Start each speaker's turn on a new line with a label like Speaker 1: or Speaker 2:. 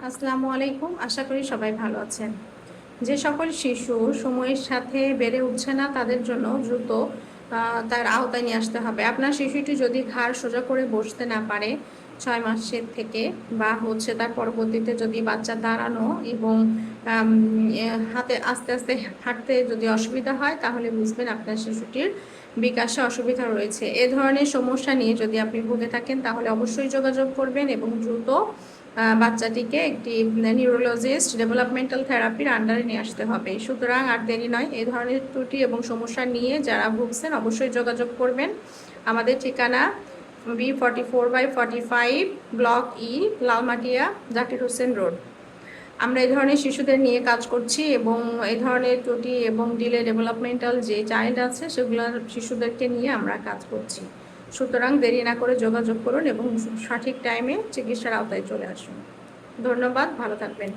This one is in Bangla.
Speaker 1: আসসালামু আলাইকুম। আশা করি সবাই ভালো আছেন। যে সকল শিশু সময়ের সাথে বেড়ে উঠছে না তাদের জন্য দ্রুত তার আওতায় নিয়ে আসতে হবে। আপনার শিশুটি যদি ঘাড় সোজা করে বসতে না পারে ৬ মাসের থেকে বা তার পরবর্তীতে যদি বাচ্চা দাঁড়ানো এবং হাতে আস্তে আস্তে হাঁটতে যদি অসুবিধা হয় তাহলে বুঝবেন আপনার শিশুটির বিকাশে অসুবিধা রয়েছে। এ ধরনের সমস্যা নিয়ে যদি আপনি ভুগে থাকেন তাহলে অবশ্যই যোগাযোগ করবেন এবং দ্রুত বাচ্চাটিকে একটি নিউরোলজিস্ট ডেভেলপমেন্টাল থেরাপির আন্ডারে নিয়ে আসতে হবে। সুতরাং আর দেরি নয়, এই ধরনের ত্রুটি এবং সমস্যা নিয়ে যারা ভুগছেন অবশ্যই যোগাযোগ করবেন। আমাদের ঠিকানা B44/45 block E, Lalmatia, Zakir Hossain road. আমরা এই ধরনের শিশুদের নিয়ে কাজ করছি এবং এই ধরনের ত্রুটি এবং ডিলে ডেভেলপমেন্টাল যে চাইল্ড আছে সেগুলোর শিশুদেরকে নিয়ে আমরা কাজ করছি। সুতরাং দেরি না করে যোগাযোগ করুন এবং সঠিক টাইমে চিকিৎসার আওতায় চলে আসুন। ধন্যবাদ, ভালো থাকবেন।